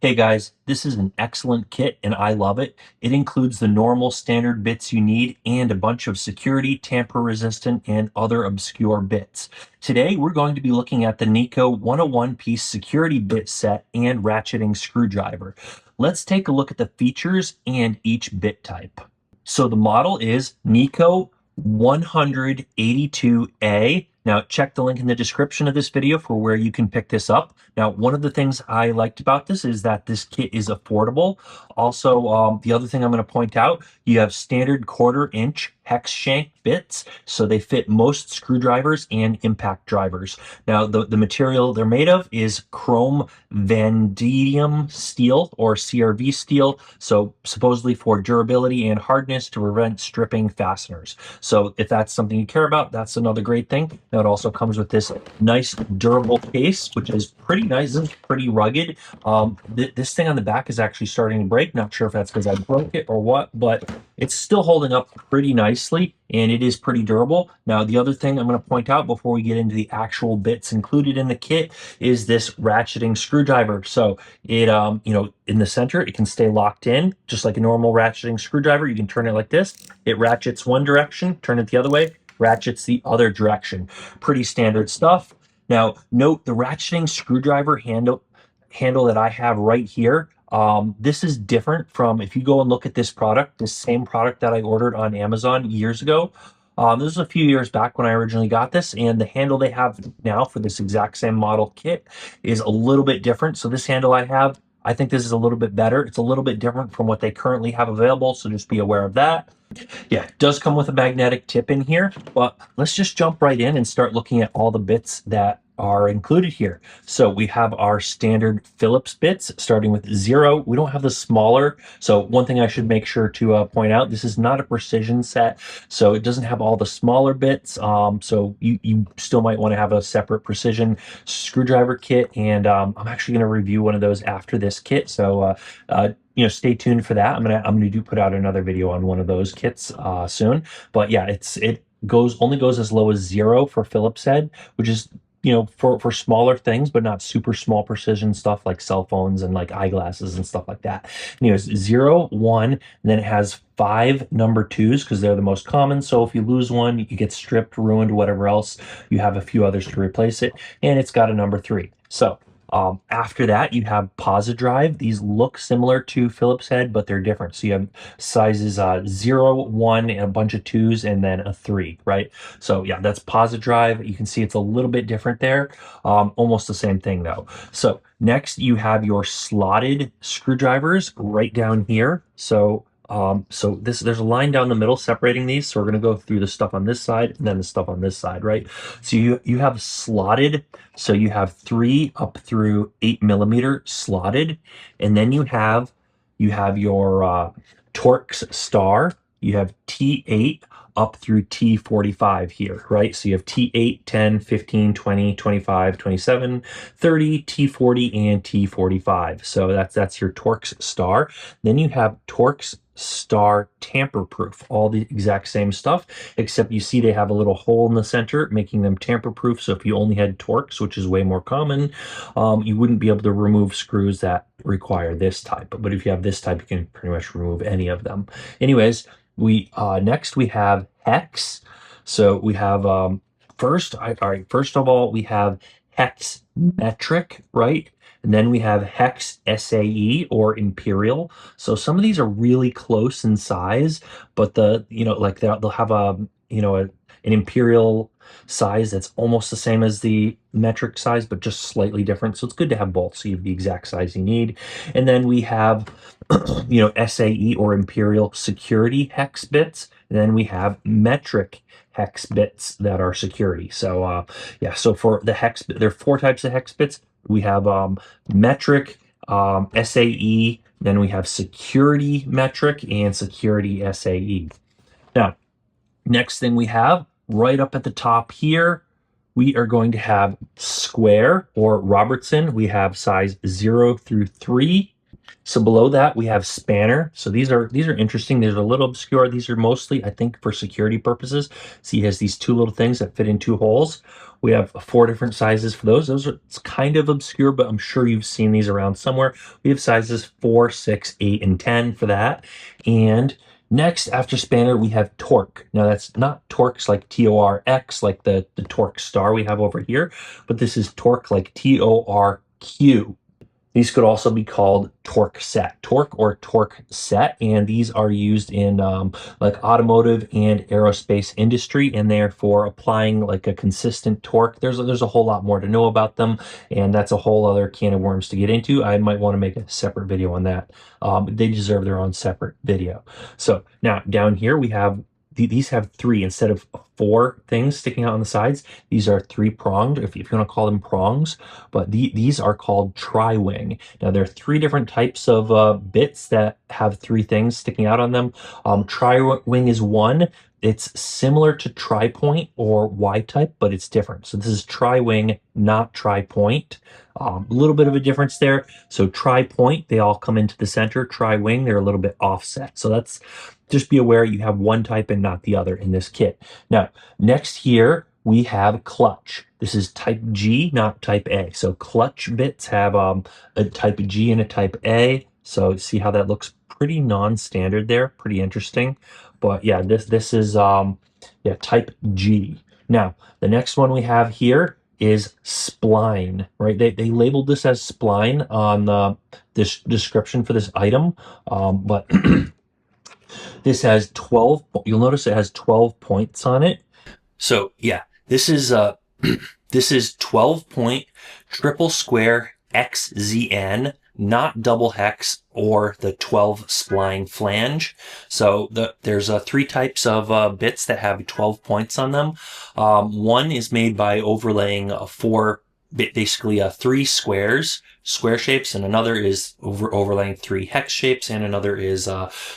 Hey guys, this is an excellent kit and I love it. It includes the normal standard bits you need and a bunch of security, tamper resistant, and other obscure bits. Today we're going to be looking at the NEIKO 101 piece security bit set and ratcheting screwdriver. Let's take a look at the features and each bit type. So the model is NEIKO 182A. Now, check the link in the description of this video for where you can pick this up. Now, one of the things I liked about this is that this kit is affordable. Also, the other thing I'm going to point out, you have standard 1/4-inch hex shank bits, so they fit most screwdrivers and impact drivers. Now, the material they're made of is chrome vanadium steel or CRV steel, so supposedly for durability and hardness to prevent stripping fasteners. So if that's something you care about, that's another great thing. Now it also comes with this nice durable case, which is pretty nice and pretty rugged. This thing on the back is actually starting to break. Not sure if that's because I broke it or what, but it's still holding up pretty nicely and it is pretty durable. Now, the other thing I'm going to point out before we get into the actual bits included in the kit is this ratcheting screwdriver. So it, in the center, it can stay locked in just like a normal ratcheting screwdriver. You can turn it like this. It ratchets one direction, turn it the other way, ratchets the other direction. Pretty standard stuff. Now, note the ratcheting screwdriver handle that I have right here. This is different from, if you go and look at this product, this same product that I ordered on Amazon years ago. This was a few years back when I originally got this, and the handle they have now for this exact same model kit is a little bit different. So this handle I have, I think this is a little bit better. It's a little bit different from what they currently have available, so just be aware of that. Yeah, it does come with a magnetic tip in here, but let's just jump right in and start looking at all the bits that are included here. So we have our standard Phillips bits starting with 0. We don't have the smaller. So one thing I should make sure to point out, this is not a precision set. So it doesn't have all the smaller bits. So you still might want to have a separate precision screwdriver kit. And I'm actually going to review one of those after this kit. So stay tuned for that. I'm gonna put out another video on one of those kits soon. But yeah, it only goes as low as 0 for Phillips head, which is for smaller things, but not super small precision stuff like cell phones and like eyeglasses and stuff like that. Anyways, 0, 1, and then it has 5 number 2s because they're the most common. So if you lose one, you get stripped, ruined, whatever else, you have a few others to replace it, and it's got a number 3. So after that, you have Posidrive. These look similar to Phillips head, but they're different. So you have sizes 0, 1, and a bunch of 2s, and then a 3, right? So yeah, that's Posidrive. You can see it's a little bit different there. Almost the same thing though. So next you have your slotted screwdrivers right down here. So there's a line down the middle separating these. So we're going to go through the stuff on this side and then the stuff on this side, right? So you have slotted. So you have 3 up through 8mm slotted, and then you have your Torx star. You have T8 up through T45 here, right? So you have T8, 10, 15, 20, 25, 27, 30, T40, and T45. So that's your Torx star. Then you have Torx star tamper-proof, all the exact same stuff, except you see they have a little hole in the center, making them tamper-proof. So if you only had Torx, which is way more common, you wouldn't be able to remove screws that require this type. But if you have this type, you can pretty much remove any of them. Anyways, next we have hex. So we have first of all we have hex metric, right? And then we have hex SAE or imperial. So some of these are really close in size, but they'll have an imperial size that's almost the same as the metric size, but just slightly different. So it's good to have both, so you have the exact size you need. And then we have SAE or imperial security hex bits. And then we have metric hex bits that are security. So so for the hex, there are 4 types of hex bits. We have metric, SAE, then we have security metric and security SAE. Now, next thing we have right up at the top here, we are going to have square or Robertson. We have size 0 through 3. So below that we have spanner. So these are interesting. These are a little obscure. These are mostly, I think, for security purposes. See, he has these two little things that fit in two holes. We have four different sizes for those. It's kind of obscure, but I'm sure you've seen these around somewhere. We have sizes 4, 6, 8, and 10 for that. And next, after spanner, we have torque. Now that's not torques like Torx, like the torque star we have over here, but this is torque like Torq. These could also be called torque set, torque or torque set, and these are used in like automotive and aerospace industry, and they're for applying like a consistent torque. There's a whole lot more to know about them, and that's a whole other can of worms to get into. I might want to make a separate video on that. They deserve their own separate video. So now down here we have these have three instead of four things sticking out on the sides. These are three pronged, if you want to call them prongs, but these are called tri-wing. Now there are three different types of bits that have three things sticking out on them. Tri-wing is one. It's similar to tri-point or Y-type, but it's different. So this is tri-wing, not tri-point. A little bit of a difference there. So tri-point, they all come into the center. Tri-wing, they're a little bit offset. So that's, just be aware you have one type and not the other in this kit. Now, next here, we have clutch. This is type G, not type A. So clutch bits have a type G and a type A. So see how that looks pretty non-standard there, pretty interesting. But yeah, this is yeah, type G. Now, the next one we have here is spline, right? They labeled this as spline on this description for this item, but this has 12, you'll notice it has 12 points on it. So yeah, this is this is 12 point triple square XZN, not double hex or the 12 spline flange. So there's three types of bits that have 12 points on them. One is made by overlaying basically three square shapes, and another is overlaying three hex shapes, and another is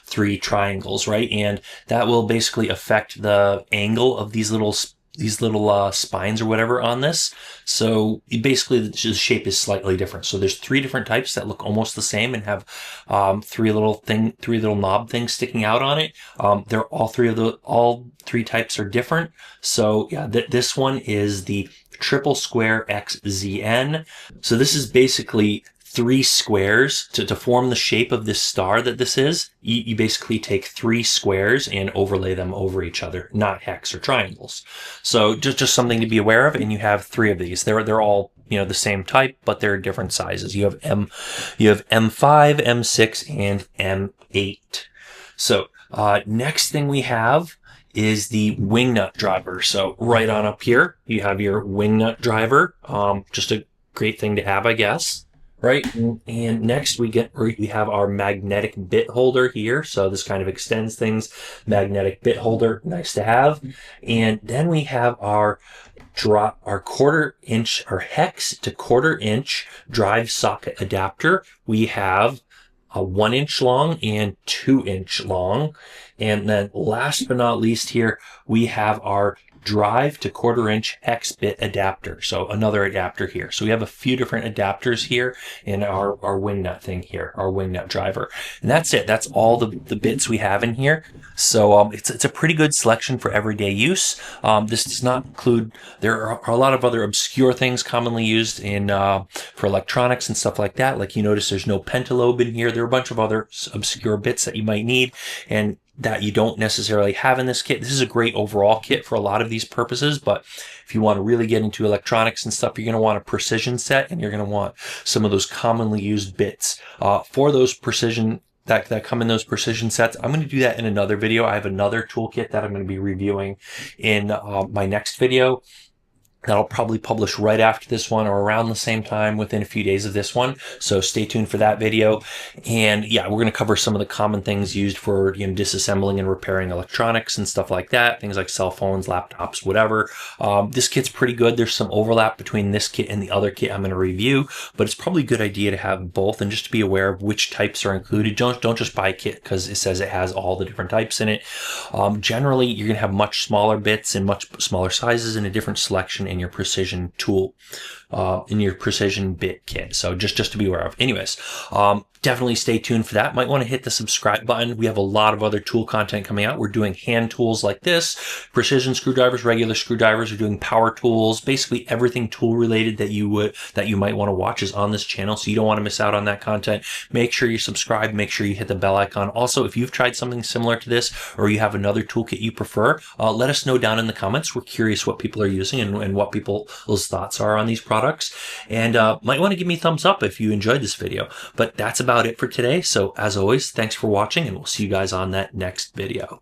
three triangles, right? And that will basically affect the angle of these little spines or whatever on this. So basically the shape is slightly different. So there's three different types that look almost the same and have three little knob things sticking out on it. They're all three types are different. So yeah, this one is the triple square XZN. So this is basically three squares to form the shape of this star that this is. You basically take three squares and overlay them over each other, not hex or triangles. So just something to be aware of. And you have three of these. They're all, you know, the same type, but they're different sizes. You have M5, M6, and M8. So next thing we have is the wing nut driver. So right on up here, you have your wing nut driver. Just a great thing to have, I guess. Right. And next we have our magnetic bit holder here. So this kind of extends things. Magnetic bit holder, nice to have. And then we have our quarter inch, our hex to quarter inch drive socket adapter. We have a 1 inch long and 2 inch long. And then last but not least here, we have our drive to quarter inch hex bit adapter. So another adapter here. So we have a few different adapters here in our wing nut thing here, our wing nut driver. And that's it. That's all the bits we have in here. So it's a pretty good selection for everyday use. This does not include, there are a lot of other obscure things commonly used in for electronics and stuff like that. Like you notice there's no pentalobe in here. There are a bunch of other obscure bits that you might need and that you don't necessarily have in this kit. This is a great overall kit for a lot of these purposes, but if you want to really get into electronics and stuff, you're going to want a precision set, and you're going to want some of those commonly used bits for those precision that come in those precision sets. I'm going to do that in another video. I have another toolkit that I'm going to be reviewing in my next video. That'll probably publish right after this one or around the same time within a few days of this one. So stay tuned for that video. And yeah, we're going to cover some of the common things used for, you know, disassembling and repairing electronics and stuff like that. Things like cell phones, laptops, whatever. This kit's pretty good. There's some overlap between this kit and the other kit I'm going to review, but it's probably a good idea to have both and just to be aware of which types are included. Don't just buy a kit because it says it has all the different types in it. Generally, you're going to have much smaller bits and much smaller sizes and a different selection in your precision tool. in your precision bit kit. So just to be aware of. Anyways, definitely stay tuned for that. Might want to hit the subscribe button. We have a lot of other tool content coming out. We're doing hand tools like this, precision screwdrivers, regular screwdrivers. We're doing power tools, basically everything tool related that you might want to watch is on this channel. So you don't want to miss out on that content. Make sure you subscribe. Make sure you hit the bell icon. Also, if you've tried something similar to this, or you have another toolkit you prefer, let us know down in the comments. We're curious what people are using and what people's thoughts are on these products. And might want to give me a thumbs up if you enjoyed this video. But that's about it for today. So as always, thanks for watching, and we'll see you guys on that next video.